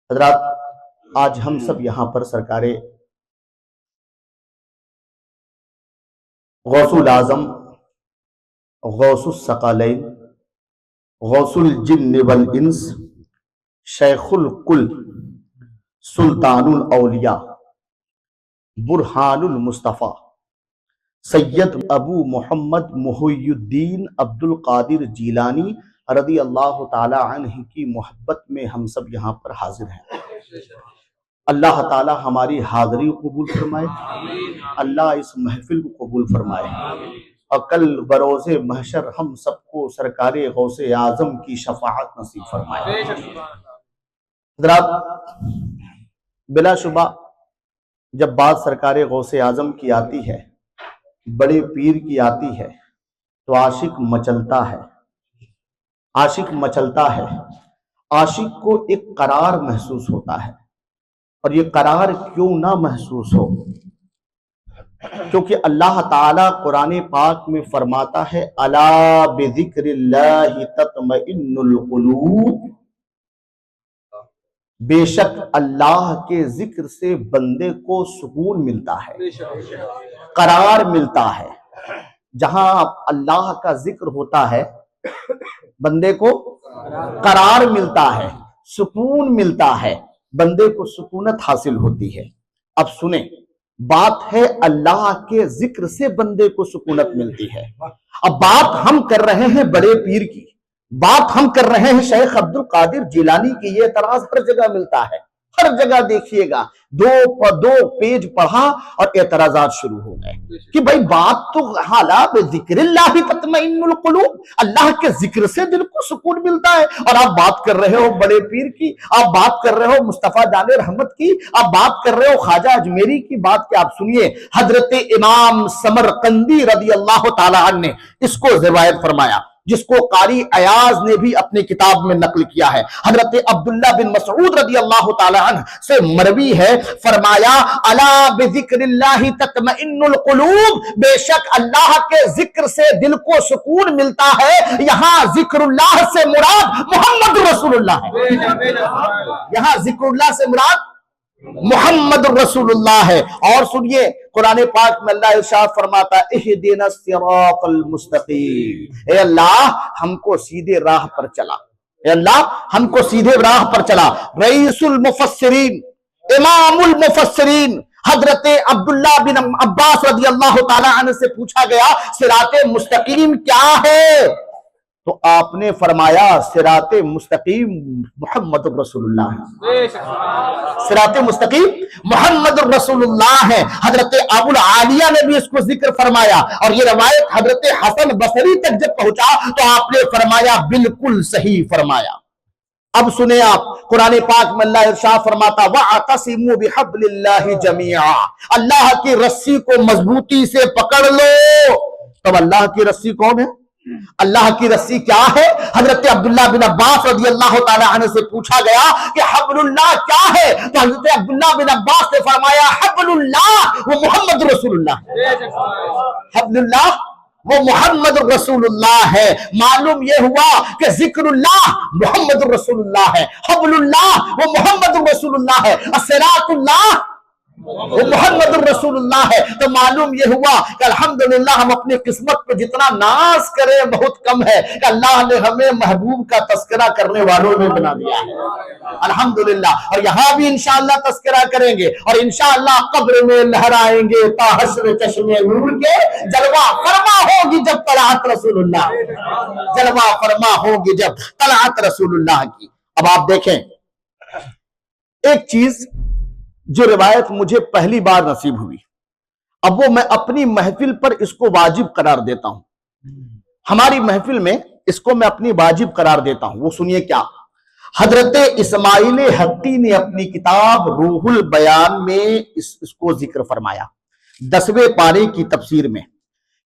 حضرات، آج ہم سب یہاں پر سرکار غوث الاعظم، غوث الثقلین، غوث الجن والانس، شیخ الکل، سلطان الاولیاء، برہان المصطفیٰ، سید ابو محمد محی الدین عبد القادر جیلانی رضی اللہ تعالی عنہ کی محبت میں ہم سب یہاں پر حاضر ہیں۔ اللہ تعالی ہماری حاضری کو قبول فرمائے، اللہ اس محفل کو قبول فرمائے، اور کل بروز محشر ہم سب کو سرکار غوث اعظم کی شفاعت نصیب فرمائے۔ حضرات، بلا شبہ جب بات سرکار غوث اعظم کی آتی ہے، بڑے پیر کی آتی ہے، تو عاشق مچلتا ہے، عاشق مچلتا ہے۔ عاشق کو ایک قرار محسوس ہوتا ہے، اور یہ قرار کیوں نہ محسوس ہو؟ کیونکہ اللہ تعالیٰ قرآن پاک میں فرماتا ہے الا بذکر اللہ تطمئن القلوب، بے شک اللہ کے ذکر سے بندے کو سکون ملتا ہے، قرار ملتا ہے۔ جہاں اللہ کا ذکر ہوتا ہے بندے کو قرار ملتا ہے، سکون ملتا ہے، بندے کو سکونت حاصل ہوتی ہے۔ اب سنیں، بات ہے اللہ کے ذکر سے بندے کو سکونت ملتی ہے۔ اب بات ہم کر رہے ہیں بڑے پیر کی، بات ہم کر رہے ہیں شیخ عبد القادر جیلانی کی۔ یہ اعتراض ہر جگہ ملتا ہے، ہر جگہ دیکھیے گا، دو پیج پڑھا اور اعتراضات شروع ہو گئے کہ بھائی بات تو حالا بذکر اللہ تطمئن القلوب، اللہ کے ذکر سے دل کو سکون ملتا ہے، اور آپ بات کر رہے ہو بڑے پیر کی، آپ بات کر رہے ہو مصطفیٰ جان رحمت کی، آپ بات کر رہے ہو خواجہ اجمیری کی۔ بات کہ آپ سنیے، حضرت امام سمرقندی رضی اللہ تعالی عنہ نے اس کو روایت فرمایا، جس کو قاری ایاز نے بھی اپنی کتاب میں نقل کیا ہے۔ حضرت عبداللہ بن مسعود رضی اللہ تعالی عنہ سے مروی ہے، فرمایا الا بذکر اللہ تطمئن القلوب، بے شک اللہ کے ذکر سے دل کو سکون ملتا ہے۔ یہاں ذکر اللہ سے مراد محمد رسول اللہ ہے، یہاں ذکر اللہ سے مراد محمد رسول اللہ ہے۔ اور سنیے، قرآن پاک میں اللہ ارشاد فرماتا ہے اہدنا الصراط المستقیم، اے اللہ ہم کو سیدھے راہ پر چلا، اے اللہ ہم کو سیدھے راہ پر چلا۔ رئیس المفسرین، امام المفسرین حضرت عبداللہ بن عباس رضی اللہ تعالی عنہ سے پوچھا گیا صراط مستقیم کیا ہے؟ تو آپ نے فرمایا صراط مستقیم محمد رسول اللہ ہے، صراط مستقیم محمد رسول اللہ ہے۔ حضرت ابو العالیہ نے بھی اس کو ذکر فرمایا، اور یہ روایت حضرت حسن بصری تک جب پہنچا تو آپ نے فرمایا بالکل صحیح فرمایا۔ اب سنیں آپ، قرآن پاک میں اللہ ارشاد فرماتا وَاعْتَصِمُوا بِحَبْلِ اللَّهِ جَمِيعًا، اللہ کی رسی کو مضبوطی سے پکڑ لو۔ تب اللہ کی رسی کون ہے؟ اللہ کی رسی کیا ہے؟ حضرت عبداللہ بن عباس رضی اللہ تعالی عنہ سے پوچھا گیا کہ حبل اللہ کیا ہے؟ تو حضرت عبداللہ بن عباس نے فرمایا حبل اللہ وہ محمد رسول اللہ، حبل اللہ وہ محمد رسول اللہ ہے۔ معلوم یہ ہوا کہ ذکر اللہ محمد رسول اللہ ہے، حبل اللہ وہ محمد رسول اللہ ہے، صراط اللہ وہ محمد الرسول اللہ ہے۔ تو معلوم یہ ہوا کہ الحمدللہ ہم اپنی قسمت پہ جتنا ناز کریں بہت کم ہے کہ اللہ نے ہمیں محبوب کا تذکرہ کرنے والوں میں بنا دیا ہے، الحمدللہ۔ اور یہاں بھی انشاءاللہ تذکرہ کریں گے، اور انشاءاللہ قبر میں لہرائیں گے تا حشر چشمے نور کے، جلوہ فرما ہوگی جب طلعت رسول اللہ، جلوہ فرما ہوگی جب طلعت رسول اللہ کی۔ اب آپ دیکھیں ایک چیز جو روایت مجھے پہلی بار نصیب ہوئی، اب وہ میں اپنی محفل پر اس کو واجب قرار دیتا ہوں، ہماری محفل میں اس کو میں اپنی واجب قرار دیتا ہوں۔ وہ سنیے کیا، حضرت اسماعیل حقی نے اپنی کتاب روح البیان میں اس کو ذکر فرمایا، 10ویں پارے کی تفسیر میں،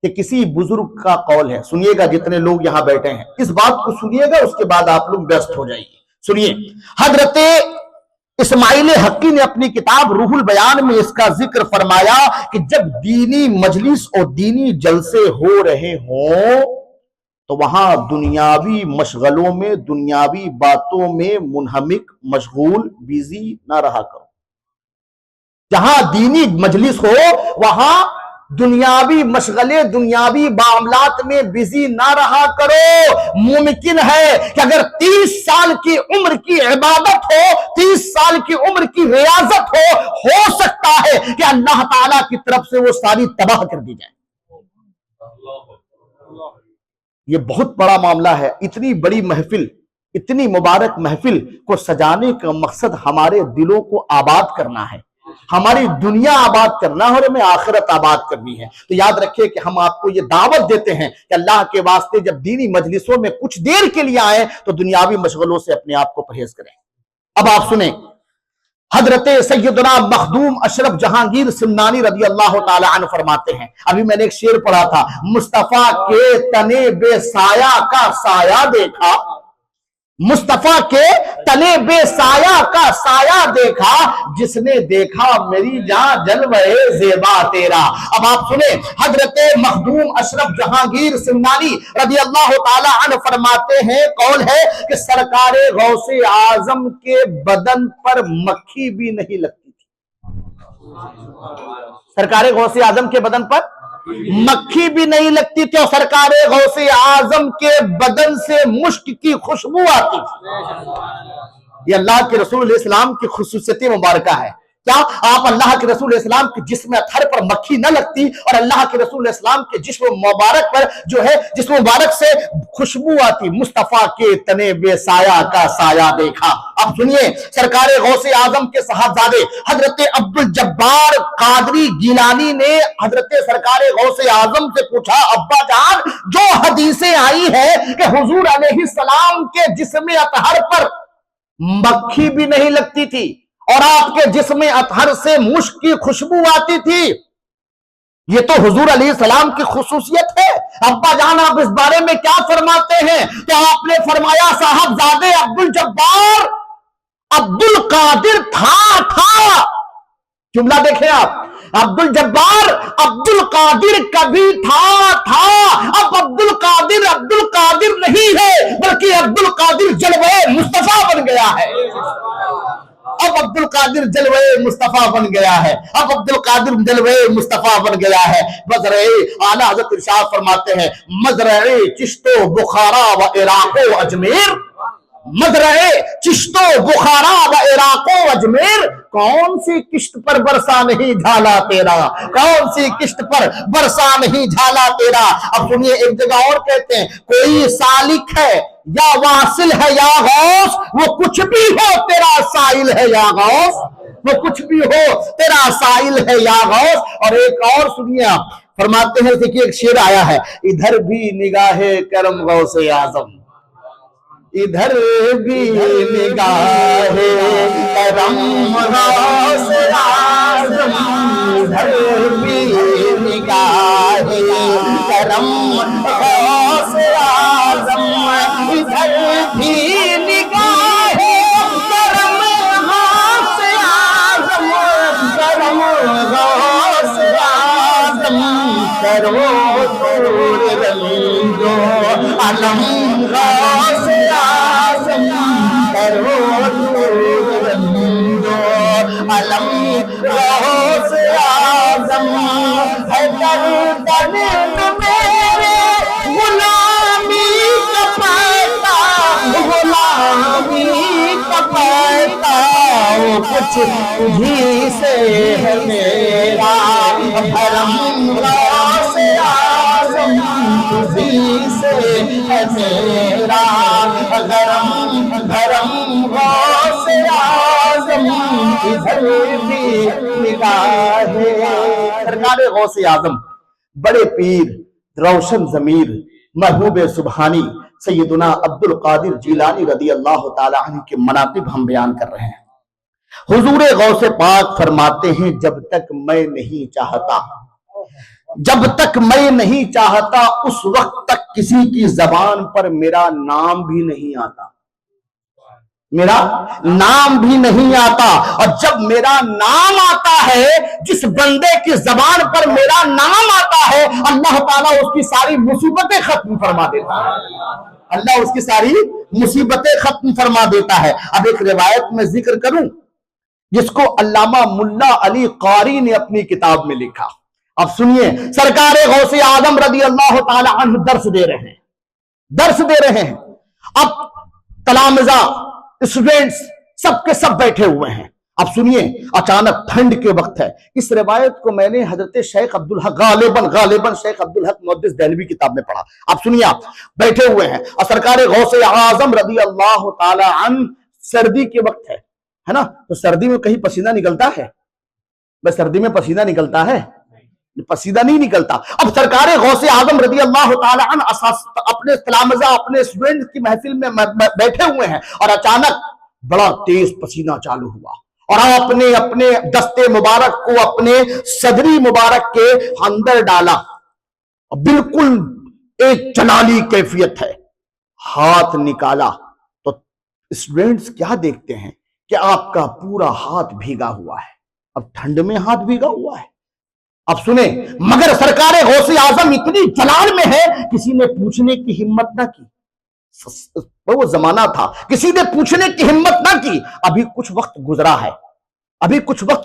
کہ کسی بزرگ کا قول ہے۔ سنیے گا جتنے لوگ یہاں بیٹھے ہیں، اس بات کو سنیے گا، اس کے بعد آپ لوگ بیسٹ ہو جائیے۔ سنیے، حضرت اسماعیل حقی نے اپنی کتاب روح البیان میں اس کا ذکر فرمایا کہ جب دینی مجلس اور دینی جلسے ہو رہے ہوں تو وہاں دنیاوی مشغلوں میں، دنیاوی باتوں میں منہمک، مشغول، بیزی نہ رہا کرو۔ جہاں دینی مجلس ہو وہاں دنیاوی مشغلے، دنیاوی معاملات میں بزی نہ رہا کرو۔ ممکن ہے کہ اگر 30 سال کی عمر کی عبادت ہو، 30 سال کی عمر کی ریاضت ہو سکتا ہے کہ اللہ تعالیٰ کی طرف سے وہ ساری تباہ کر دی جائے۔ یہ بہت بڑا معاملہ ہے۔ اتنی بڑی محفل، اتنی مبارک محفل کو سجانے کا مقصد ہمارے دلوں کو آباد کرنا ہے، ہماری دنیا آباد کرنا ہے اور ہمیں آخرت آباد کرنی ہے۔ تو یاد رکھیں کہ ہم آپ کو یہ دعوت دیتے ہیں کہ اللہ کے واسطے جب دینی مجلسوں میں کچھ دیر کے لیے آئیں تو دنیاوی مشغلوں سے اپنے آپ کو پرہیز کریں۔ اب آپ سنیں، حضرت سیدنا مخدوم اشرف جہانگیر سمنانی رضی اللہ تعالی عنہ فرماتے ہیں، ابھی میں نے ایک شعر پڑھا تھا، مصطفیٰ کے تنے بے سایہ کا سایہ دیکھا، مصطفیٰ کے تنے بے سایہ کا سایہ دیکھا، جس نے دیکھا میری جان جلوہ زیبا تیرا۔ اب آپ سنیں، حضرت مخدوم اشرف جہانگیر سمنانی رضی اللہ تعالی عنہ فرماتے ہیں، قول ہے کہ سرکار غوث اعظم کے بدن پر مکھی بھی نہیں لگتی تھی۔ سرکار غوث اعظم کے بدن پر مکھی بھی نہیں لگتی تھی، اور سرکار غوث اعظم کے بدن سے مشک کی خوشبو آتی تھی۔ یہ اللہ کے رسول علیہ السلام کی خصوصیت مبارکہ ہے۔ کیا آپ اللہ کے رسول علیہ السلام کے جسم اطہر پر مکھی نہ لگتی اور اللہ کے رسول علیہ السلام کے جسم مبارک پر جو ہے جسم مبارک سے خوشبو آتی؟ مصطفیٰ کے تنے بے سایہ کا سایہ دیکھا۔ اب سنیے، سرکار غوث اعظم کے صاحبزادے حضرت عبد الجبار قادری گیلانی نے حضرت سرکار غوث اعظم سے پوچھا، ابا جان، جو حدیثیں آئی ہے کہ حضور علیہ السلام کے جسم اطہر پر مکھی بھی نہیں لگتی تھی اور آپ کے جسم اطہر سے مشک کی خوشبو آتی تھی، یہ تو حضور علیہ السلام کی خصوصیت ہے، ابا جان آپ اس بارے میں کیا فرماتے ہیں؟ تو آپ نے فرمایا، صاحبزادے عبد الجبار، عبد القادر تھا۔ جملہ دیکھیں آپ، عبد الجبار عبد القادر کبھی تھا۔ اب عبد القادر نہیں ہے بلکہ عبد القادر جلوہ مصطفیٰ بن گیا ہے۔ اب عبد القادر جلوہ مصطفیٰ بن گیا ہے، اب عبد القادر جلوہ مصطفیٰ بن گیا ہے۔ مزرعِ اعلیٰ حضرت ارشاد فرماتے ہیں، مزرعِ چشت و بخارا و عراق و اجمیر، مزرعِ چشت و بخارا و عراق و اجمیر، کون سی کشت پر برسا نہیں جھالا تیرا، کون سی کشت پر برسا نہیں جھالا تیرا۔ اب سنیے، ایک جگہ اور کہتے ہیں، کوئی سالک ہے یا واصل ہے یا غوث، وہ کچھ بھی ہو تیرا سائل ہے یا غوث، وہ کچھ بھی ہو تیرا سائل ہے یا غوث۔ اور ایک اور سنیے، آپ فرماتے ہیں، دیکھیے ایک شعر آیا ہے، ادھر بھی نگاہ کرم غوث اعظم، ادھر بھی نگاہ کرم غوث اعظم، ادھر بھی نگاہ کرم غوث اعظم، ادھر بھی نگاہ کرم غوث اعظم، کرم غوث اعظم، کرو دور رنجو علم غوث اعظم، کرو دور رنجو علم غوث اعظم، ہے گردن میرے غلامی کا پتا، غلامی کا پتا، کچھ تجھی سے ہے میرا بھرم غوث اعظم، تجھی سے ہے میرا بھرم غوث اعظم، ادھر بھی نگاہ۔ سرکار غوث اعظم، بڑے پیر، روشن ضمیر، محبوب سبحانی سیدنا عبد القادر جیلانی رضی اللہ تعالی عنہ کے مناقب ہم بیان کر رہے ہیں۔ حضور غوث پاک فرماتے ہیں، جب تک میں نہیں چاہتا، جب تک میں نہیں چاہتا اس وقت تک کسی کی زبان پر میرا نام بھی نہیں آتا۔ میرا نام بھی نہیں آتا، اور جب میرا نام آتا ہے، جس بندے کی زبان پر میرا نام آتا ہے، اللہ تعالیٰ اس کی ساری مصیبتیں ختم فرما دیتا ہے، اللہ اس کی ساری مصیبتیں ختم فرما دیتا ہے۔ اب ایک روایت میں ذکر کروں جس کو علامہ ملا علی قاری نے اپنی کتاب میں لکھا۔ اب سنیے، سرکار غوث اعظم رضی اللہ تعالی عنہ درس دے رہے ہیں۔ اب تلامذہ، اسٹوڈنٹس سب کے سب بیٹھے ہوئے ہیں۔ اب سنیے، اچانک ٹھنڈ کے وقت ہے۔ اس روایت کو میں نے حضرت شیخ عبدالحق غالباً شیخ عبدالحق محدث دہلوی کتاب میں پڑھا۔ اب سنیے، آپ بیٹھے ہوئے ہیں اور سرکار غوث اعظم رضی اللہ تعالی عنہ، سردی کے وقت ہے نا، تو سردی میں کہیں پسینہ نکلتا ہے؟ بس سردی میں پسینہ نکلتا ہے؟ پسینہ نہیں نکلتا۔ اب سرکار غوث اعظم رضی اللہ تعالی عنہ اپنے تلامذہ، اپنے اسٹوڈنٹ کی محفل میں بیٹھے ہوئے ہیں، اور اچانک بڑا تیز پسینہ چالو ہوا، اور اپنے دستے مبارک کو اپنے صدری مبارک کے اندر ڈالا، بالکل ایک جلالی کیفیت ہے۔ ہاتھ نکالا تو اسٹوڈنٹس کیا دیکھتے ہیں کہ آپ کا پورا ہاتھ بھیگا ہوا ہے۔ اب ٹھنڈ میں ہاتھ بھیگا ہوا ہے۔ اب سنیں، مگر سرکار غوث اعظم اتنی جلال میں ہے، کسی نے پوچھنے کی ہمت نہ کی۔ وہ زمانہ تھا، کسی نے پوچھنے کی ہمت نہ کی۔ ابھی کچھ وقت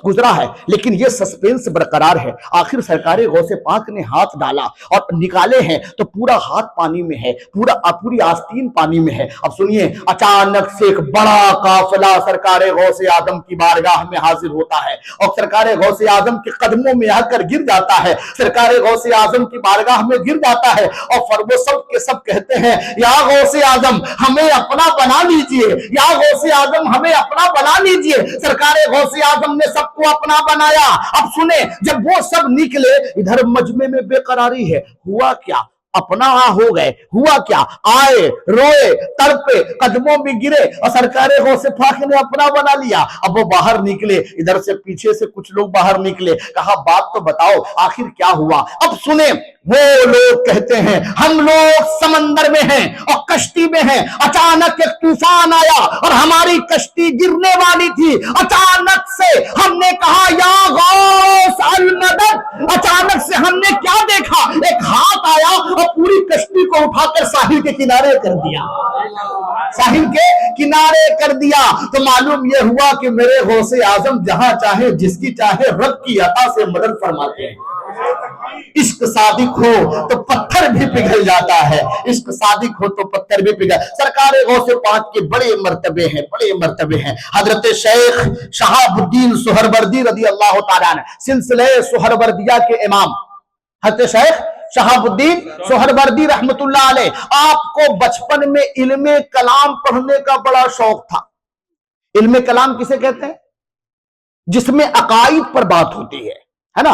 گزرا ہے، لیکن یہ سسپینس برقرار ہے۔ آخر سرکار غوث پاک نے ہاتھ ڈالا اور نکالے ہیں تو پورا ہاتھ پانی میں ہے، پوری آستین پانی میں ہے۔ اب سنیے، اچانک سے ایک بڑا قافلہ سرکار غوث اعظم کی بارگاہ میں حاضر ہوتا ہے، اور سرکار غوث اعظم کے قدموں میں آ کر گر جاتا ہے، سرکار غوث اعظم کی بارگاہ میں گر جاتا ہے، اور وہ سب کے سب کہتے ہیں، یا غوث اعظم ہمیں اپنا بنا لیجئے، یا غوث اعظم ہمیں اپنا بنا لیجئے۔ سرکار غوث اعظم نے سب کو اپنا بنایا۔ اب سنیں، جب وہ سب نکلے، ادھر مجمع میں بے قراری ہے۔ ہوا کیا؟ اپنا ہو گئے۔ ہوا کیا؟ آئے، روئے، تڑپے، قدموں میں گرے، اور سرکار غوث پاک نے اپنا بنا لیا۔ اب وہ باہر نکلے، ادھر سے پیچھے سے کچھ لوگ باہر نکلے، کہا بات تو بتاؤ آخر کیا ہوا؟ اب سنیں، وہ لوگ کہتے ہیں ہم لوگ سمندر میں ہیں اور کشتی میں ہیں، اچانک ایک طوفان آیا اور ہماری کشتی گرنے والی تھی۔ اچانک سے ہم نے کہا یا غوث المدد، اچانک سے ہم نے کیا دیکھا؟ ایک ہاتھ آیا اور پوری کشتی کو اٹھا کر ساحل کے کنارے کر دیا، ساحل کے کنارے کر دیا۔ تو معلوم یہ ہوا کہ میرے غوث اعظم جہاں چاہے، جس کی چاہے، رب کی عطا سے مدد فرماتے ہیں۔ عشق صادق ہو تو پتھر بھی پگھل جاتا ہے، عشق صادق ہو تو پتھر بھی پگھل۔ سرکار غوث پاک کے بڑے مرتبے ہیں۔ حضرت شیخ شہاب الدین سہروردی رضی اللہ تعالیٰ عنہ، سلسلہ سہروردیہ کے امام حضرت شیخ شہاب الدین سہروردی رحمت اللہ علیہ، آپ کو بچپن میں علم کلام پڑھنے کا بڑا شوق تھا۔ علم کلام کسے کہتے ہیں؟ جس میں عقائد پر بات ہوتی ہے نا،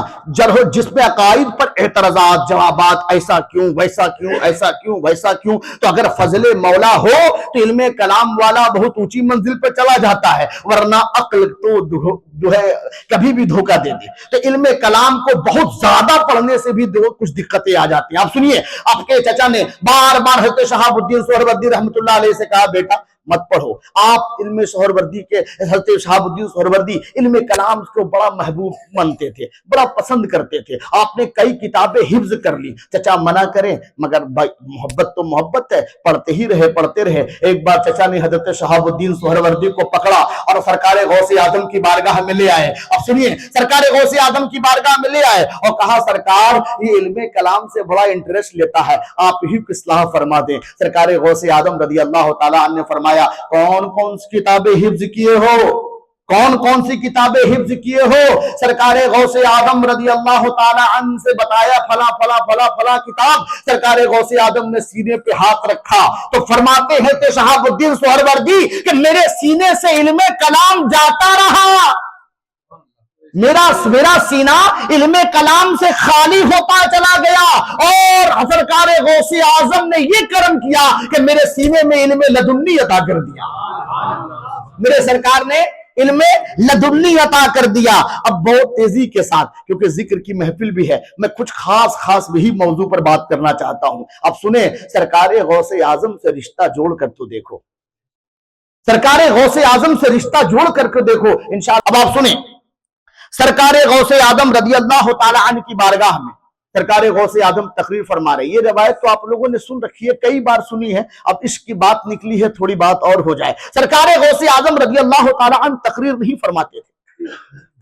جس میں عقائد پر اعتراضات، جوابات، ایسا کیوں، ویسا کیوں، ایسا کیوں، ویسا کیوں۔ تو اگر فضل مولا ہو تو علم کلام والا بہت اونچی منزل پر چلا جاتا ہے، ورنہ عقل تو جو ہے کبھی بھی دھوکہ دے دے۔ تو علم کلام کو بہت زیادہ پڑھنے سے بھی کچھ دقتیں آ جاتی ہیں۔ آپ سنیے، آپ کے چچا نے بار بار حضرت شہاب الدین سہروردی رحمت اللہ علیہ سے کہا بیٹا مت پڑھو۔ آپ علم سہروردی کے حضرت شہاب الدین سہروردی علم کلام کو بڑا محبوب مانتے تھے، بڑا پسند کرتے تھے۔ آپ نے کئی کتابیں حفظ کر لی، چچا منع کریں مگر محبت تو محبت ہے، پڑھتے رہے۔ ایک بار چچا نے حضرت شہاب الدین سہروردی کو پکڑا اور سرکار غوث اعظم کی بارگاہ میں لے آئے۔ اب سنیے، سرکار غوث اعظم کی بارگاہ میں لے آئے اور کہا سرکار یہ علم کلام سے بڑا انٹرسٹ لیتا ہے، آپ ہی کو اصلاح فرما دیں۔ سرکار غوث اعظم رضی اللہ تعالیٰ عنہ نے فرمایا کون کون سی کتابیں حفظ کیے ہو؟ کون کون سی کتابیں حفظ کیے ہو؟ سرکار غوث اعظم رضی اللہ تعالی عنہ سے بتایا فلاں کتاب۔ سرکار غوث اعظم نے سینے پہ ہاتھ رکھا تو فرماتے ہیں کہ شہاب الدین سہروردی کہ میرے سینے سے علم کلام جاتا رہا، میرا سینہ علم کلام سے خالی ہوتا چلا گیا، اور سرکار غوث اعظم نے یہ کرم کیا کہ میرے سینے میں علم لدنی عطا کر دیا، میرے سرکار نے علم لدنی عطا کر دیا۔ اب بہت تیزی کے ساتھ، کیونکہ ذکر کی محفل بھی ہے، میں کچھ خاص بھی موضوع پر بات کرنا چاہتا ہوں۔ اب سنیں، سرکار غوث اعظم سے رشتہ جوڑ کر تو دیکھو، سرکار غوث اعظم سے رشتہ جوڑ کر کے دیکھو انشاءاللہ۔ اب آپ سنیں، سرکار غوث اعظم رضی اللہ تعالی عنہ کی بارگاہ میں سرکار غوث اعظم تقریر فرما رہے ہیں۔ یہ روایت تو آپ لوگوں نے سن رکھی ہے، کئی بار سنی ہے، اب عشق کی بات نکلی ہے، تھوڑی بات اور ہو جائے۔ سرکار غوث اعظم رضی اللہ تعالی عنہ تقریر نہیں فرماتے تھے،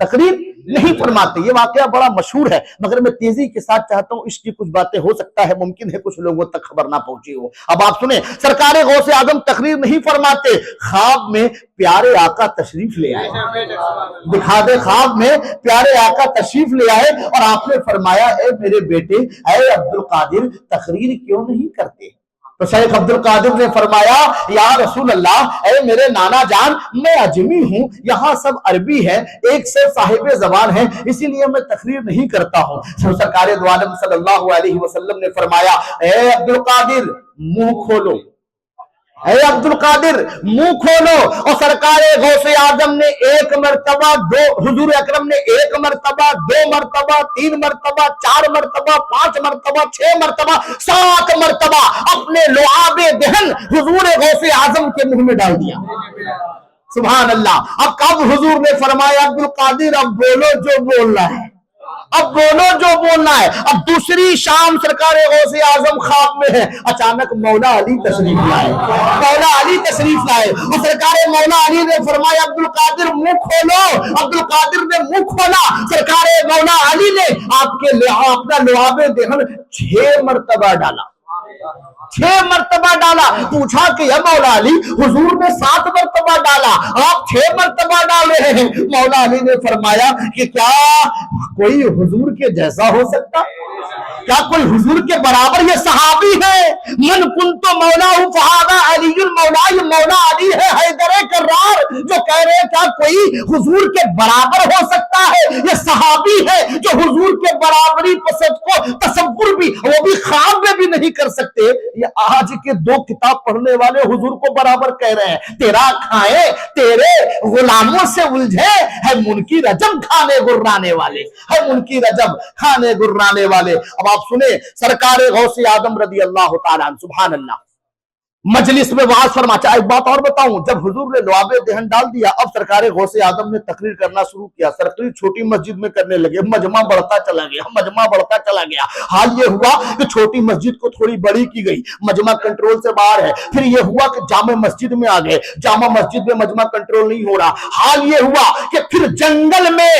تقریر نہیں فرماتے۔ یہ واقعہ بڑا مشہور ہے، مگر میں تیزی کے ساتھ چاہتا ہوں، اس کی کچھ باتیں ہو سکتا ہے ممکن ہے کچھ لوگوں تک خبر نہ پہنچی ہو۔ اب آپ سنیں، سرکار غوث اعظم تقریر نہیں فرماتے، خواب میں پیارے آقا تشریف لے آئے، دکھا دے خواب میں پیارے آقا تشریف لے آئے اور آپ نے فرمایا، اے میرے بیٹے، اے عبد القادر، تقریر کیوں نہیں کرتے؟ تو شیخ عبد القادر نے فرمایا، یا رسول اللہ، اے میرے نانا جان، میں اجمی ہوں، یہاں سب عربی ہے، ایک سے صاحب زبان ہے، اسی لیے میں تقریر نہیں کرتا ہوں۔ سرکار دو عالم صلی اللہ علیہ وسلم نے فرمایا، اے عبد القادر، منہ کھولو، اے عبد القادر منہ کھولو۔ اور سرکار غوث اعظم نے ایک مرتبہ حضور اکرم نے ایک مرتبہ، دو مرتبہ، تین مرتبہ، چار مرتبہ، پانچ مرتبہ، چھ مرتبہ، 7 مرتبہ اپنے لعاب دہن حضور غوث اعظم کے منہ میں ڈال دیا۔ سبحان اللہ۔ اب کب حضور نے فرمایا، عبد القادر اب بولو جو بولنا ہے، اب بولو جو بولنا ہے۔ اب دوسری شام سرکار غوث اعظم خواب میں ہے، اچانک مولا علی تشریف لائے، مولا علی تشریف لائے اور سرکار مولا علی نے فرمایا، عبد القادر منہ کھولو۔ عبد القادر نے منہ کھولا، سرکار مولا علی نے اپنا لعاب دہن 6 مرتبہ ڈالا، 6 مرتبہ ڈالا۔ پوچھا کہ یا مولا علی، حضور نے 7 مرتبہ ڈالا، آپ 6 مرتبہ ڈال رہے ہیں؟ مولا علی نے فرمایا کہ کیا کوئی حضور کے جیسا ہو سکتا؟ کیا کوئی حضور کے برابر؟ یہ صحابی ہے، من کنت مولا فہذا علی المولا، یہ مولا علی ہے حیدر کرار، جو کہہ رہے ہیں کیا کوئی حضور کے برابر ہو سکتا ہے؟ یہ صحابی ہے جو حضور کے برابری کو تصور بھی، وہ بھی خواب میں بھی نہیں کر سکتے۔ یہ آج کے 2 کتاب پڑھنے والے حضور کو برابر کہہ رہے ہیں، تیرا کھائے تیرے غلاموں سے الجھے، ہے منکی رجب کھانے گرانے والے، ہے منکی رجب کھانے گرانے والے۔ اب آپ سنیں، سرکار غوث اعظم رضی اللہ تعالیٰ عنہ، سبحان اللہ، مجلس میں واعظ فرماتا۔ ایک بات اور بتاؤں، جب حضور نے لعاب دہن ڈال دیا، اب سرکار غوث اعظم نے تقریر کرنا شروع کیا۔ تقریر چھوٹی مسجد میں کرنے لگے، مجمع بڑھتا چلا گیا، مجمع بڑھتا چلا گیا۔ حال یہ ہوا کہ چھوٹی مسجد کو تھوڑی بڑی کی گئی، مجمع کنٹرول سے باہر ہے۔ پھر یہ ہوا کہ جامع مسجد میں آ گئے، جامع مسجد میں مجمع کنٹرول نہیں ہو رہا۔ حال یہ ہوا کہ پھر جنگل میں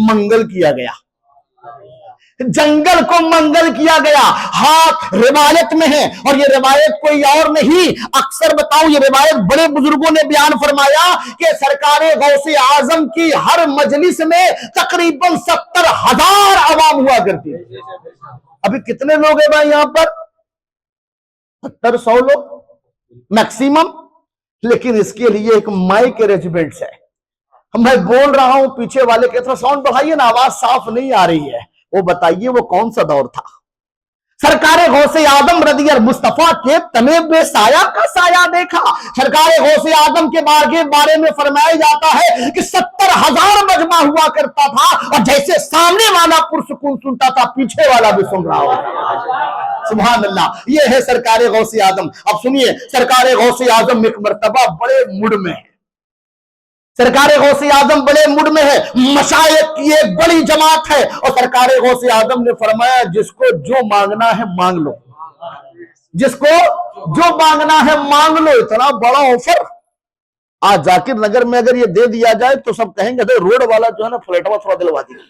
منگل کیا گیا، جنگل کو منگل کیا گیا۔ ہاتھ روایت میں ہے، اور یہ روایت کوئی اور نہیں، اکثر بتاؤں یہ روایت بڑے بزرگوں نے بیان فرمایا کہ سرکار غوث اعظم کی ہر مجلس میں تقریباً 70,000 عوام ہوا کرتی ہے۔ ابھی کتنے لوگ ہیں بھائی یہاں پر؟ 70-100 لوگ میکسیمم، لیکن اس کے لیے ایک مائک ارینجمنٹس ہے۔ میں بول رہا ہوں، پیچھے والے کی طرف ساؤنڈ بڑھائیے نا، آواز صاف نہیں آ رہی ہے۔ وہ بتائیے وہ کون سا دور تھا؟ سرکار غوث اعظم رضی اللہ مصطفیٰ کے تنے بے سایہ کا سایہ دیکھا۔ سرکار غوث اعظم کے بارے میں فرمایا جاتا ہے کہ 70,000 مجمع ہوا کرتا تھا، اور جیسے سامنے والا پرسکون سنتا تھا، پیچھے والا بھی سن رہا ہوتا۔ سبحان اللہ، یہ ہے سرکار غوث اعظم۔ اب سنیے، سرکار غوث اعظم ایک مرتبہ بڑے موڈ میں ہے، سرکار غوث اعظم بڑے موڈ میں ہے، مشائخ کی ایک بڑی جماعت ہے، اور سرکار غوث اعظم نے فرمایا، جس کو جو مانگنا ہے مانگ لو، جس کو جو مانگنا ہے مانگ لو۔ اتنا بڑا آفر آج ذاکر نگر میں اگر یہ دے دیا جائے تو سب کہیں گے روڈ والا جو ہے نا فلیٹوا تھوڑا دلوا دیا،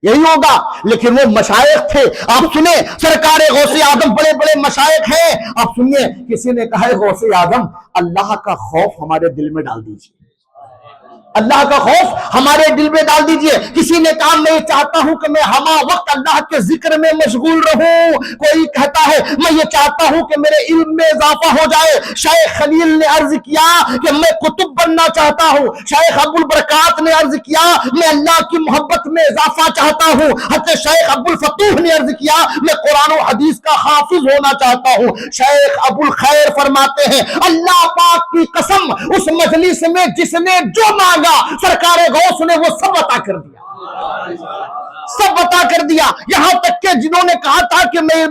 یہی ہوگا۔ لیکن وہ مشائخ تھے۔ آپ سنیں، سرکار غوث اعظم بڑے بڑے مشائخ ہیں۔ آپ سنیے، کسی نے کہا ہے غوث اعظم اللہ کا خوف ہمارے دل میں ڈال دیجیے، اللہ کا خوف ہمارے دل میں ڈال دیجئے۔ کسی نے کہا میں چاہتا ہوں کہ میں ہمہ وقت اللہ کے ذکر میں مشغول رہوں۔ کوئی کہتا ہے میں یہ چاہتا ہوں کہ میرے علم میں اضافہ ہو جائے۔ شیخ خلیل نے عرض کیا کہ میں قطب بننا چاہتا ہوں۔ شیخ ابو البرکات نے عرض کیا میں اللہ کی محبت میں اضافہ چاہتا ہوں۔ حضرت شیخ ابو الفتوح نے عرض کیا میں قرآن و حدیث کا حافظ ہونا چاہتا ہوں۔ شیخ ابو الخیر فرماتے ہیں اللہ پاک کی قسم، اس مجلس میں جس نے جو مانگا سرکار غوث نے وہ سب عطا کر دیا، سب بتا کر دیا، یہاں تک کہ جنہوں نے کہا تھا کہ میں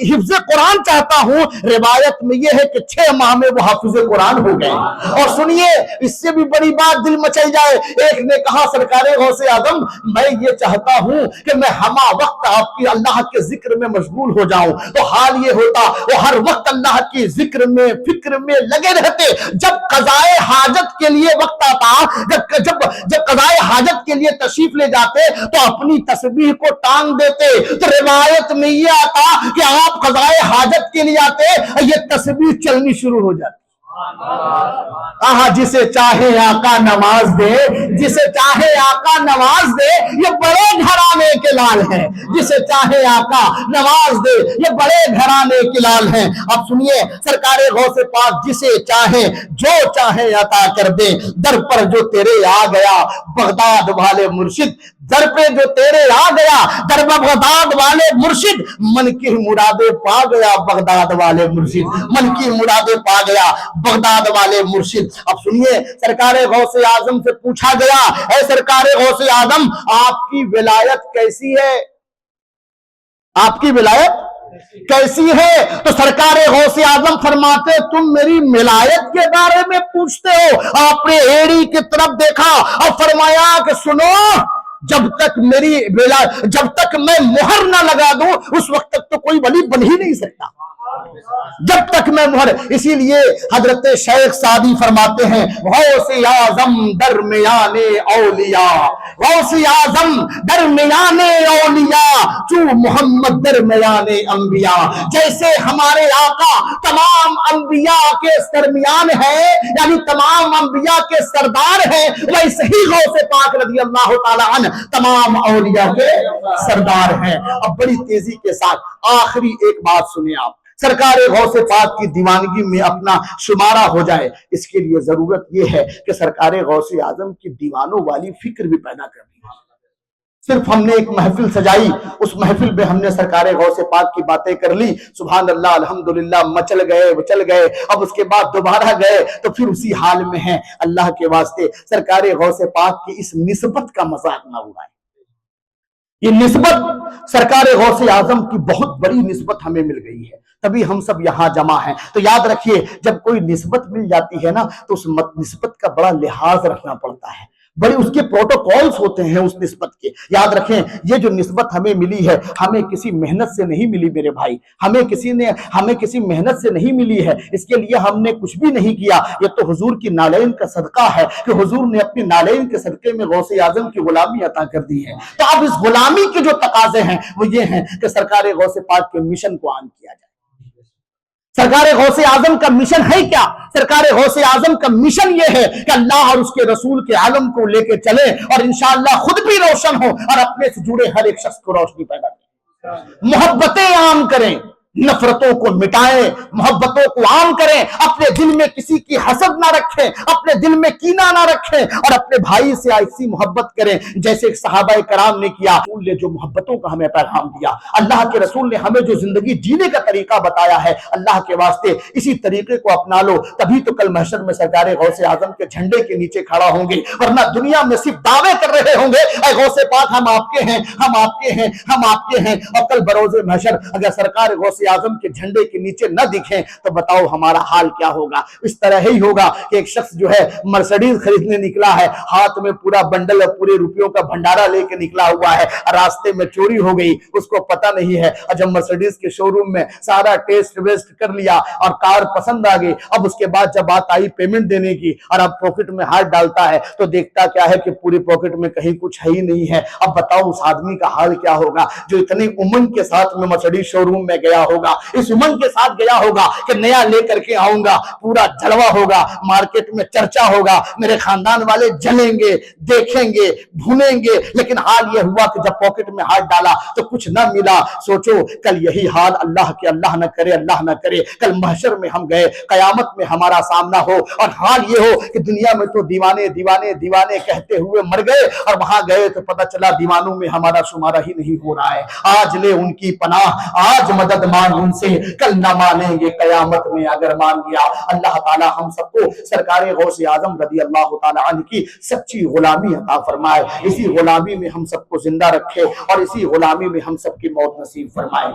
حفظ قرآن چاہتا ہوں، روایت میں یہ ہے کہ 6 ماہ میں وہ حافظ قرآن ہو گئے۔ اور سنیے اس سے بھی بڑی بات دل مچل جائے، ایک نے کہا سرکار غوث اعظم میں یہ چاہتا ہوں کہ میں ہمہ وقت آپ کی اللہ کے ذکر میں مشغول ہو جاؤں۔ تو حال یہ ہوتا وہ ہر وقت اللہ کی ذکر میں فکر میں لگے رہتے، جب قضائے حاجت کے لیے وقت آتا، جب قضائے حاجت کے لیے تشریف لے جاتے تو اپنی تسبیح کو ٹانگ دیتے۔ تو روایت میں یہ آتا کہ آپ قضائے حاجت کے لیے آتے، یہ تسبیح چلنی شروع ہو جاتی۔ جسے چاہے آقا نواز دے، جسے چاہے آقا نواز دے، یہ بڑے گھرانے کے لال ہیں، جسے چاہے آقا نواز دے، یہ بڑے گھرانے کے لال ہیں۔ اب سنیے سرکار غوث پاک جسے چاہے جو چاہے عطا کر دے، در پر جو تیرے آ گیا بغداد والے مرشد، در پہ جو تیرے آ گیا در بغداد والے مرشد، من کی مرادیں پا گیا بغداد والے مرشد، من کی مرادیں پا گیا بغداد والے مرشد۔ اب سنیے سرکار غوث اعظم سے پوچھا گیا، اے سرکار غوث اعظم آپ کی ولایت کیسی ہے؟ آپ کی ولایت کیسی ہے؟ تو سرکار غوث اعظم فرماتے تم میری ولایت کے بارے میں پوچھتے ہو؟ آپ نے ایڑی کی طرف دیکھا اور فرمایا کہ سنو، جب تک میں مہر نہ لگا دوں اس وقت تک تو کوئی ولی بن ہی نہیں سکتا، جب تک میں مہر۔ اسی لیے حضرت شیخ سعدی فرماتے ہیں غوث اعظم درمیان اولیاء، غوث اعظم درمیان اولیاء، چو محمد درمیان انبیاء۔ جیسے ہمارے آقا تمام انبیاء کے درمیان ہے، یعنی تمام انبیاء کے سردار ہیں، ویسے ہی غوث پاک رضی اللہ تعالی عنہ تمام اولیاء کے سردار ہیں۔ اب بڑی تیزی کے ساتھ آخری ایک بات سنیں آپ، سرکار غوث پاک کی دیوانگی میں اپنا شمارہ ہو جائے، اس کے لیے ضرورت یہ ہے کہ سرکار غوث اعظم کی دیوانوں والی فکر بھی پیدا کرنی ہے۔ صرف ہم نے ایک محفل سجائی، اس محفل میں ہم نے سرکار غوث پاک کی باتیں کر لی، سبحان اللہ الحمدللہ، مچل گئے، اب اس کے بعد دوبارہ گئے تو پھر اسی حال میں ہیں۔ اللہ کے واسطے سرکار غوث پاک کی اس نسبت کا مذاق نہ اڑائیں۔ یہ نسبت سرکار غوث اعظم کی بہت بڑی نسبت ہمیں مل گئی ہے، تبھی ہم سب یہاں جمع ہیں۔ تو یاد رکھیے جب کوئی نسبت مل جاتی ہے نا تو اس نسبت کا بڑا لحاظ رکھنا پڑتا ہے، بڑے اس کے پروٹوکولز ہوتے ہیں اس نسبت کے۔ یاد رکھیں یہ جو نسبت ہمیں ملی ہے ہمیں کسی محنت سے نہیں ملی میرے بھائی، ہمیں کسی محنت سے نہیں ملی ہے، اس کے لیے ہم نے کچھ بھی نہیں کیا، یہ تو حضور کی نالین کا صدقہ ہے کہ حضور نے اپنی نالین کے صدقے میں غوث اعظم کی غلامی عطا کر دی ہے۔ تو اب اس غلامی کے جو تقاضے ہیں وہ یہ ہیں کہ سرکار غوث پاک کے مشن کو عام کیا جائے۔ سرکار غوث اعظم کا مشن ہے کیا؟ سرکار غوث اعظم کا مشن یہ ہے کہ اللہ اور اس کے رسول کے عالم کو لے کے چلے اور انشاءاللہ خود بھی روشن ہو اور اپنے سے جڑے ہر ایک شخص کو روشنی پیدا کریں، محبتیں عام کریں، نفرتوں کو مٹائیں، محبتوں کو عام کریں، اپنے دل میں کسی کی حسد نہ رکھیں، اپنے دل میں کینہ نہ رکھیں اور اپنے بھائی سے ایسی محبت کریں جیسے صحابہ کرام نے کیا۔ رسول نے جو محبتوں کا ہمیں پیغام دیا، اللہ کے رسول نے ہمیں جو زندگی جینے کا طریقہ بتایا ہے، اللہ کے واسطے اسی طریقے کو اپنا لو، تبھی تو کل محشر میں سرکار غوث اعظم کے جھنڈے کے نیچے کھڑا ہوں گے، ورنہ دنیا میں صرف دعوے کر رہے ہوں گے اے غوث پاک ہم آپ کے ہیں، ہم آپ کے ہیں، ہم آپ کے ہیں، اور کل بروز محشر اگر سرکار غوث اعظم کے جھنڈے کے نیچے نہ دکھیں تو بتاؤ ہمارا حال کیا ہوگا۔ اس طرح ہی ہوگا کہ ایک شخص جو ہے مرسڈیز خریدنے نکلا ہے، ہاتھ میں پورا بنڈل اور پورے روپیوں کا بھنڈارا لے کے نکلا ہوا ہے، راستے میں چوری ہو گئی، اس کو پتہ نہیں ہے، اور جب مرسڈیز کے شو روم میں سارا ٹیسٹ ویسٹ کر لیا اور کار پسند آ گئی، اب اس کے بعد جب بات آئی پیمنٹ دینے کی اور اب پاکٹ میں ہاتھ ڈالتا ہے تو دیکھتا کیا ہے کہ پوری پاکٹ میں کہیں کچھ ہے ہی نہیں ہے۔ اب بتاؤ اس آدمی کا حال کیا ہوگا جو اتنی امنگ کے ساتھ میں مرسڈیز شو روم میں گیا ہوگا، اس امنگ کے ساتھ گیا ہوگا کہ نیا لے کر کے آؤں گا، پورا جلوہ ہوگا، مارکیٹ میں چرچا ہوگا، میرے خاندان والے جلیں گے، دیکھیں گے، بھونیں گے، لیکن حال یہ ہوا کہ جب پاکٹ میں ہاتھ ڈالا تو کچھ نہ ملا۔ سوچو کل یہی حال اللہ نہ کرے کل محشر میں ہم گئے، قیامت میں ہمارا سامنا ہو اور حال یہ ہو کہ دنیا میں تو دیوانے کہتے ہوئے مر گئے اور وہاں گئے تو پتہ چلا دیوانوں میں ہمارا شمارہ ہی نہیں ہو رہا ہے۔ آج لے ان کی پناہ، آج مدد مان ان سے کل نہ مانیں گے قیامت میں اگر مان گیا۔ اللہ تعالی ہم سب کو سرکار غوث اعظم رضی اللہ تعالی عنہ کی سچی غلامی عطا فرمائے، اسی غلامی میں ہم سب کو زندہ رکھے اور اسی غلامی میں ہم سب کی موت نصیب فرمائے۔